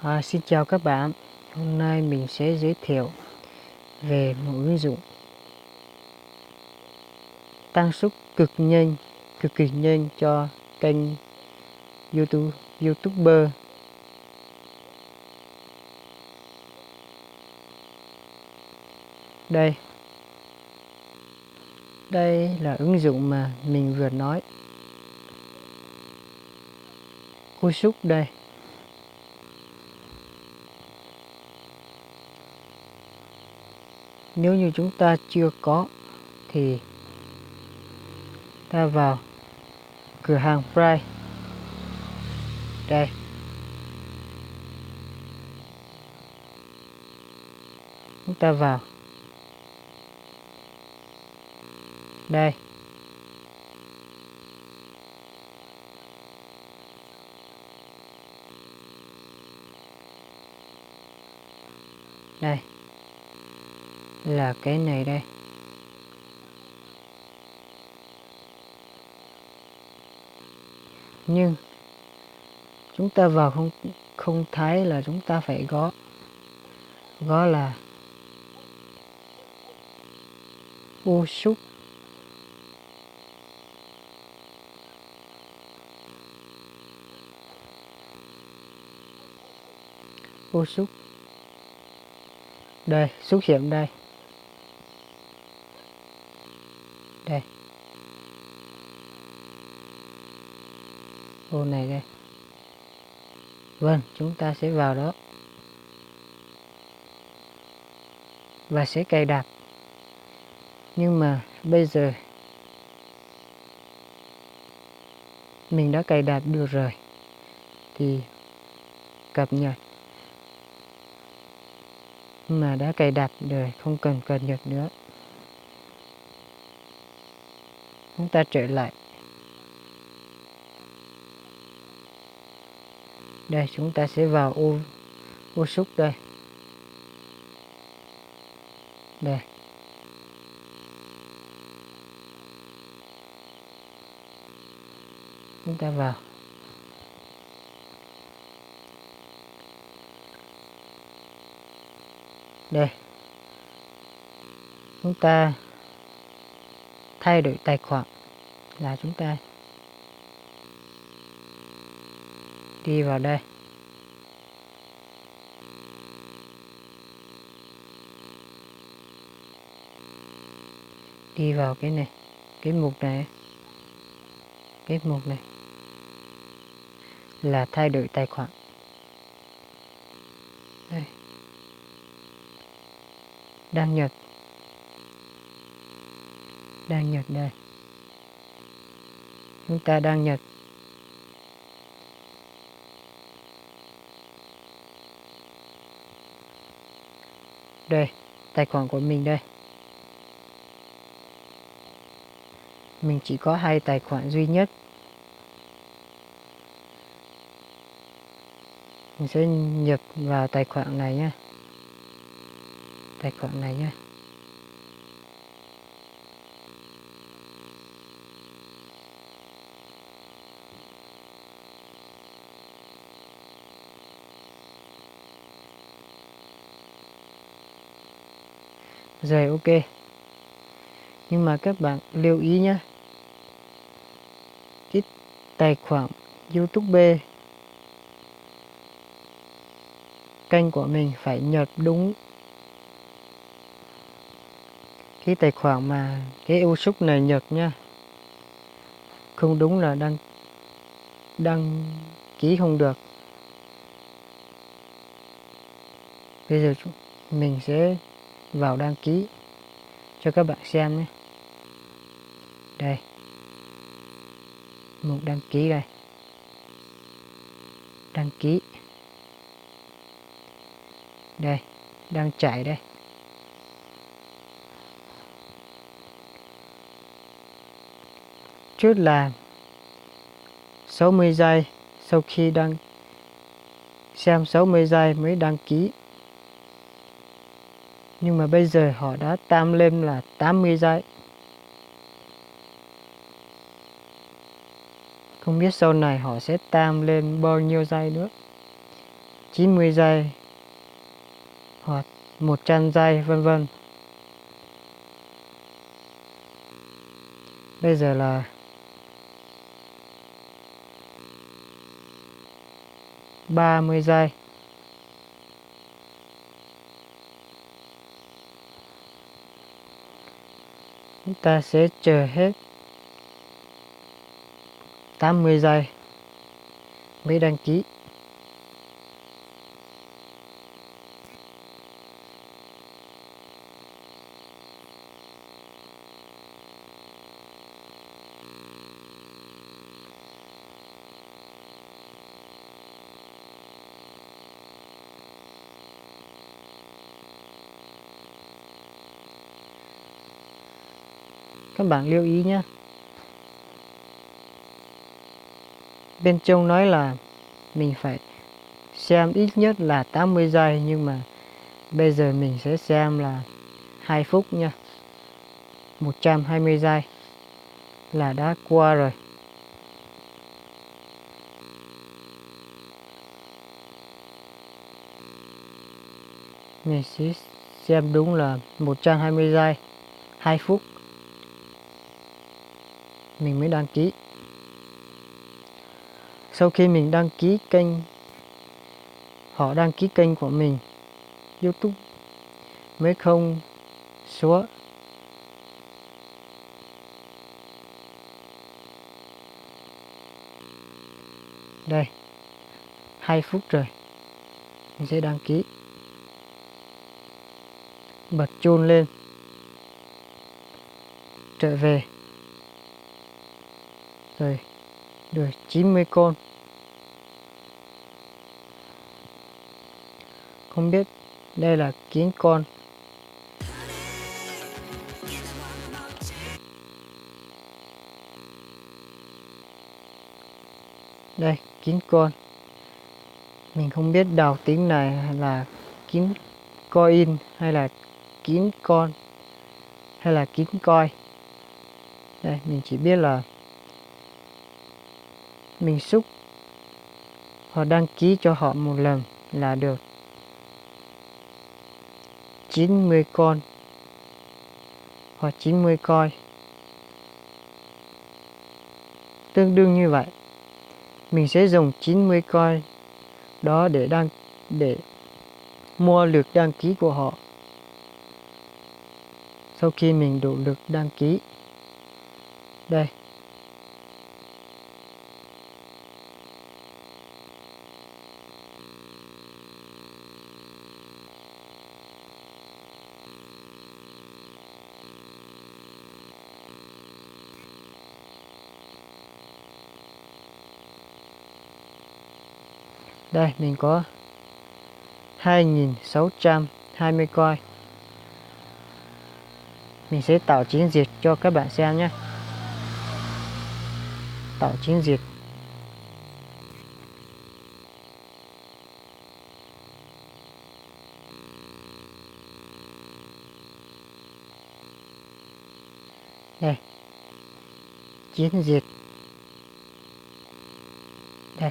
Xin chào các bạn. Hôm nay mình sẽ giới thiệu về một ứng dụng tăng suất cực kỳ nhanh cho kênh YouTuber. Đây là ứng dụng mà mình vừa nói. Cusuk đây. Nếu như chúng ta chưa có thì ta vào cửa hàng Prime. Đây. Chúng ta vào. Đây. Đây. Là cái này đây. Nhưng chúng ta vào không thấy là chúng ta phải gõ là Cusuk. Cusuk. Đây, xuất hiện đây. Đây. Ô này đây. Vâng, chúng ta sẽ vào đó. Và sẽ cài đặt. Nhưng mà bây giờ mình đã cài đặt được rồi. Thì cập nhật. Mà đã cài đặt rồi, không cần cập nhật nữa. Chúng ta trở lại. Đây, chúng ta sẽ vào Cusuk đây. Đây. Chúng ta vào. Đây. Chúng ta thay đổi tài khoản là chúng ta đi vào đây. Đi vào cái này, cái mục này. Cái mục này là thay đổi tài khoản. Đây. Đăng nhập. Đăng nhập đây. Chúng ta đăng nhập. Đây, tài khoản của mình đây. Mình chỉ có 2 tài khoản duy nhất. Mình sẽ nhập vào tài khoản này nhé. Tài khoản này nhé. Rồi, ok. Nhưng mà các bạn lưu ý nhé. Cái tài khoản YouTube kênh của mình phải nhập đúng cái tài khoản mà cái Cusuk này nhập nha. Không đúng là đăng ký không được. Bây giờ mình sẽ vào đăng ký cho các bạn xem nhé. Đây. Mục đăng ký đây. Đăng ký. Đây, đang chạy đây. Trước là 60 giây, sau khi xem 60 giây mới đăng ký. Nhưng mà bây giờ họ đã tăng lên là 80 giây. Không biết sau này họ sẽ tăng lên bao nhiêu giây nữa. 90 giây hoặc 100 giây vân vân. Bây giờ là 30 giây. Chúng ta sẽ chờ hết 80 giây mới đăng ký. Các bạn lưu ý nhé. Bên trong nói là mình phải xem ít nhất là 80 giây, nhưng mà bây giờ mình sẽ xem là 2 phút nha. 120 giây là đã qua rồi. Mình sẽ xem đúng là 120 giây, 2 phút mình mới đăng ký. Sau khi mình đăng ký kênh, họ đăng ký kênh của mình, YouTube mới không xóa. Đây, 2 phút rồi. Mình sẽ đăng ký. Bật chuông lên. Trở về. Rồi, được 90 con. Không biết đây là kiến con. Đây, kiến con. Mình không biết đọc tiếng này là kiến coin hay là kiến con hay là kiến coi. Đây, mình chỉ biết là mình xúc hoặc đăng ký cho họ một lần là được 90 con hoặc 90 coi. Tương đương như vậy. Mình sẽ dùng 90 coi đó để mua lượt đăng ký của họ. Sau khi mình đủ lượt đăng ký, đây, đây mình có 2.620 coi. Mình sẽ tạo chiến dịch cho các bạn xem nhé. Tạo chiến dịch. Đây, chiến dịch. Đây,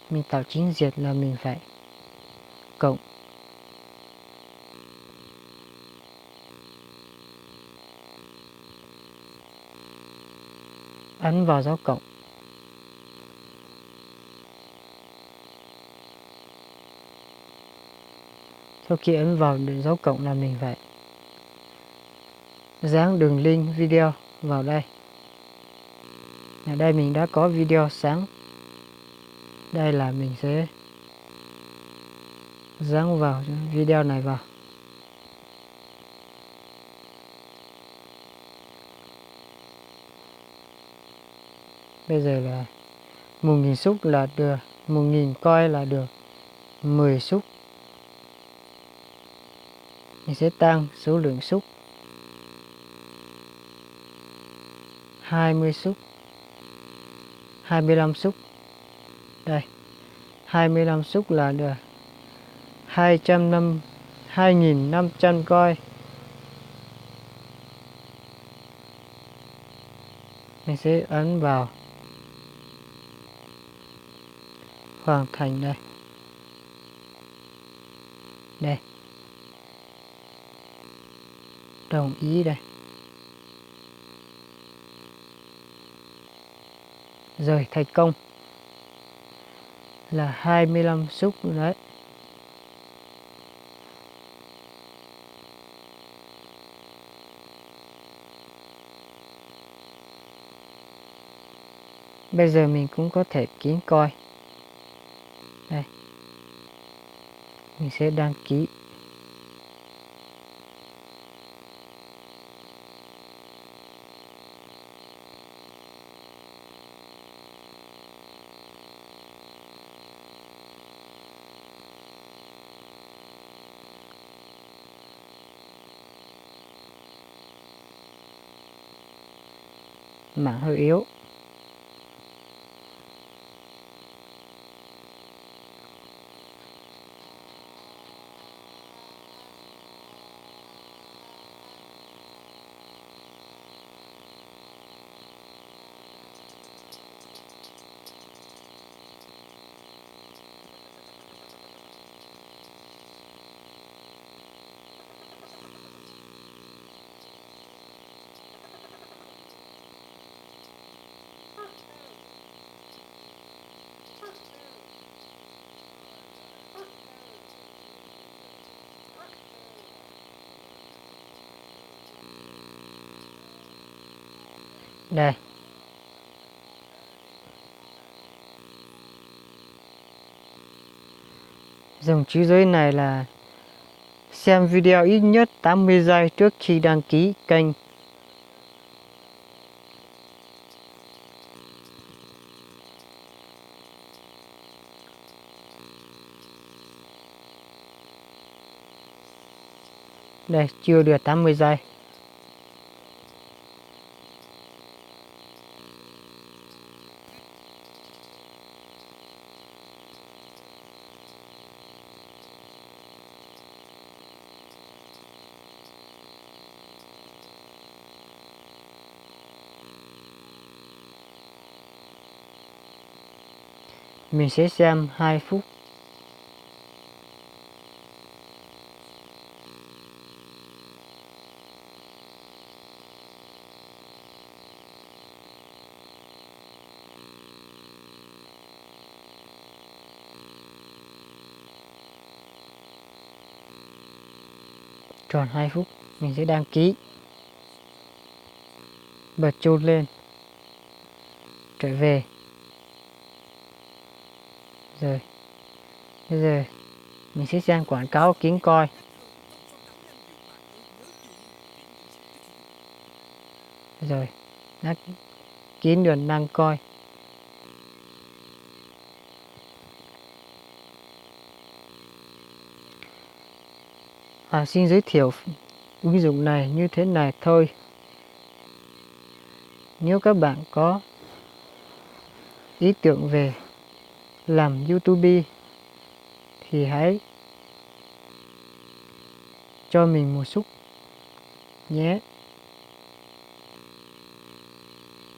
mình tạo chiến dịch là mình phải cộng ấn vào dấu cộng. Sau khi ấn vào dấu cộng là mình phải dán đường link video vào đây. Ở đây mình đã có video sáng. Đây là mình sẽ dán vào video này vào. Bây giờ là 1.000 xúc là được, 1.000 coi là được 10 xúc. Mình sẽ tăng số lượng xúc. 20 xúc. 25 xúc. Đây. 25 xúc là được 2.500 coi. Mình sẽ ấn vào hoàn thành đây. Đây. Đồng ý đây. Rồi thành công. Là 25 xúc rồi đấy. Bây giờ mình cũng có thể kín coi. Đây. Mình sẽ đăng ký. Mạng hơi yếu. Đây. Dòng chữ dưới này là xem video ít nhất 80 giây trước khi đăng ký kênh. Đây, chưa được 80 giây. Mình sẽ xem 2 phút. Tròn 2 phút, mình sẽ đăng ký. Bật chuông lên. Trở về. Rồi. Bây giờ mình sẽ xem quảng cáo kín coi. Rồi. Đã kín được đang coi. Xin giới thiệu ứng dụng này như thế này thôi. Nếu các bạn có ý tưởng về làm YouTube thì hãy cho mình một xúc nhé.